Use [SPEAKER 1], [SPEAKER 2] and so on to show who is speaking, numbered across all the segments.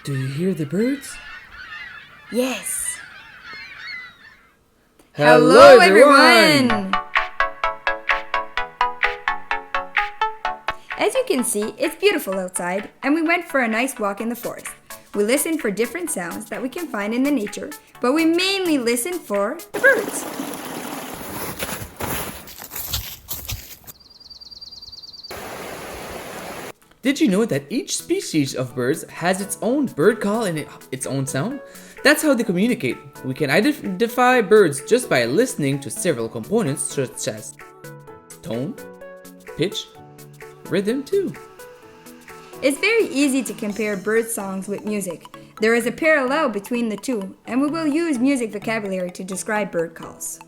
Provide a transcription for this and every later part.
[SPEAKER 1] Do you hear the birds?
[SPEAKER 2] Yes.
[SPEAKER 1] Hello, everyone!
[SPEAKER 2] As you can see, it's beautiful outside, and we went for a nice walk in the forest. We listened for different sounds that we can find in the nature, but we mainly listened for the birds.
[SPEAKER 1] Did you know that each species of birds has its own bird call and its own sound? That's how they communicate. We can identify birds just by listening to several components such as tone, pitch, rhythm too.
[SPEAKER 2] It's very easy to compare bird songs with music. There is a parallel between the two, and we will use music vocabulary to describe bird calls.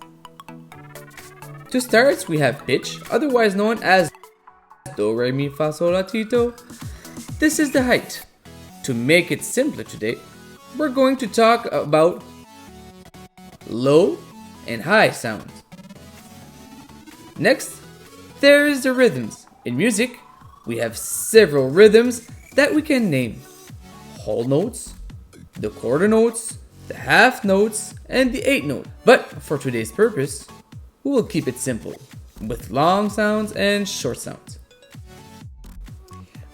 [SPEAKER 1] To start, we have pitch, otherwise known as do, re, mi, fa, sol, la, ti, do. This is the height. To make it simpler today, we're going to talk about low and high sounds. Next, there is the rhythms. In music, we have several rhythms that we can name. Whole notes, the quarter notes, the half notes, and the eighth note. But for today's purpose, we will keep it simple, with long sounds and short sounds.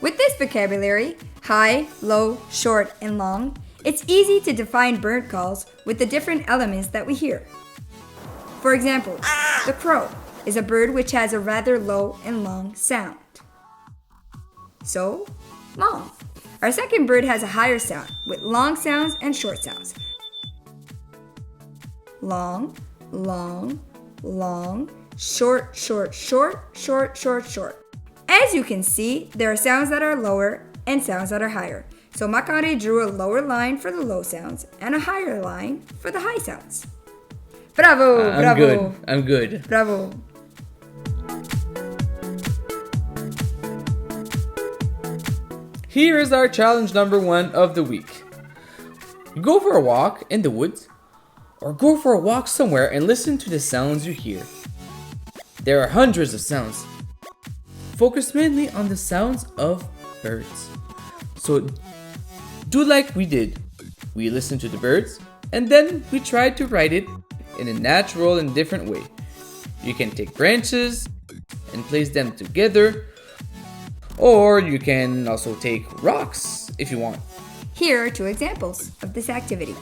[SPEAKER 2] With this vocabulary, high, low, short, and long, it's easy to define bird calls with the different elements that we hear. For example, the crow is a bird which has a rather low and long sound. So, long. Our second bird has a higher sound with long sounds and short sounds. Long, long, long, short, short, short, short, short, short. As you can see, there are sounds that are lower and sounds that are higher. So Marc-André drew a lower line for the low sounds and a higher line for the high sounds. Bravo! Bravo!
[SPEAKER 1] I'm good.
[SPEAKER 2] Bravo!
[SPEAKER 1] Here is our challenge number 1 of the week. Go for a walk in the woods, or go for a walk somewhere and listen to the sounds you hear. There are hundreds of sounds. Focus mainly on the sounds of birds. So do like we did. We listened to the birds and then we tried to write it in a natural and different way. You can take branches and place them together, or you can also take rocks if you want.
[SPEAKER 2] Here are 2 examples of this activity.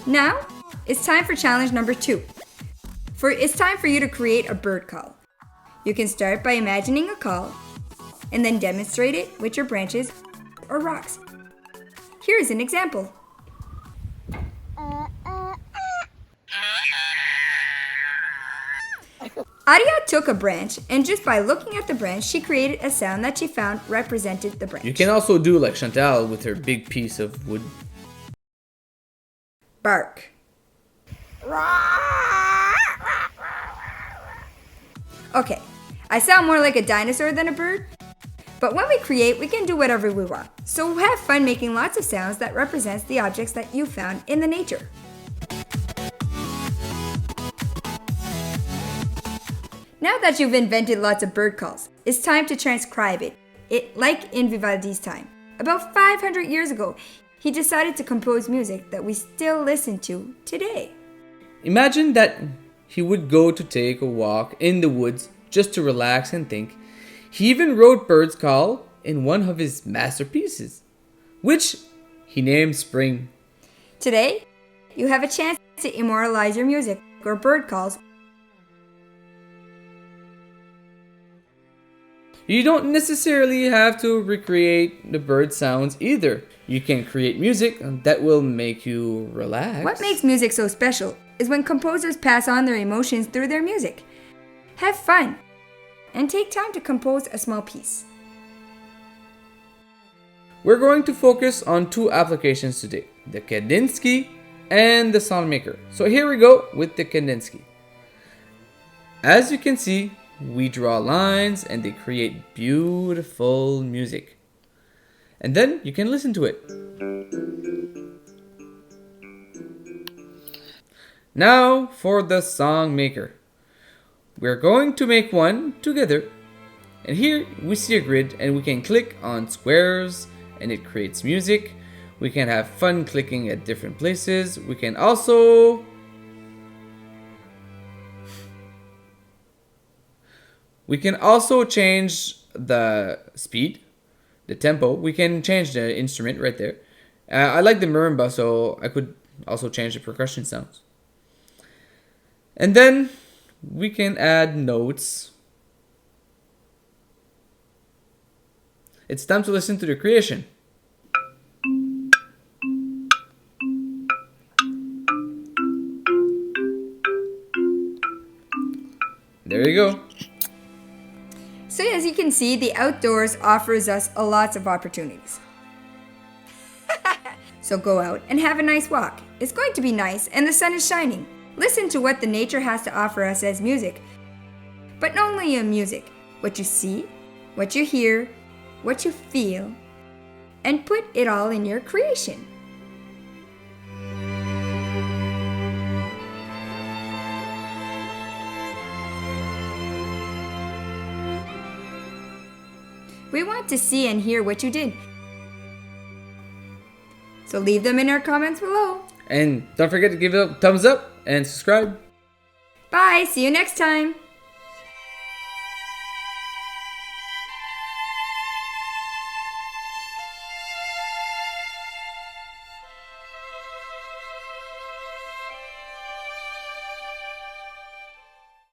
[SPEAKER 2] Now, it's time for challenge number 2. It's time for you to create a bird call. You can start by imagining a call and then demonstrate it with your branches or rocks. Here's an example. Aria took a branch, and just by looking at the branch, she created a sound that she found represented the branch.
[SPEAKER 1] You can also do like Chantal with her big piece of wood.
[SPEAKER 2] Bark. Okay, I sound more like a dinosaur than a bird, but when we create, we can do whatever we want. So have fun making lots of sounds that represents the objects that you found in the nature. Now that you've invented lots of bird calls, it's time to transcribe it like in Vivaldi's time. About 500 years ago, he decided to compose music that we still listen to today.
[SPEAKER 1] Imagine that he would go to take a walk in the woods just to relax and think. He even wrote Bird's Call in one of his masterpieces, which he named Spring.
[SPEAKER 2] Today, you have a chance to immortalize your music or bird calls.
[SPEAKER 1] You don't necessarily have to recreate the bird sounds either. You can create music that will make you relax.
[SPEAKER 2] What makes music so special is when composers pass on their emotions through their music. Have fun and take time to compose a small piece.
[SPEAKER 1] We're going to focus on 2 applications today, the Kandinsky and the Songmaker. So here we go with the Kandinsky. As you can see, we draw lines and they create beautiful music. And then you can listen to it. Now for the Songmaker. We're going to make one together And here we see a grid and we can click on squares and it creates music. We can have fun clicking at different places. We can also change the speed, the tempo. We can change the instrument right there. I like the marimba, so I could also change the percussion sounds. And then we can add notes. It's time to listen to the creation. There you go.
[SPEAKER 2] So as you can see, the outdoors offers us a lots of opportunities. So go out and have a nice walk. It's going to be nice and the sun is shining. Listen to what the nature has to offer us as music. But not only in music, what you see, what you hear, what you feel, and put it all in your creation. We want to see and hear what you did. So leave them in our comments below.
[SPEAKER 1] And don't forget to give it a thumbs up and subscribe.
[SPEAKER 2] Bye, see you next time.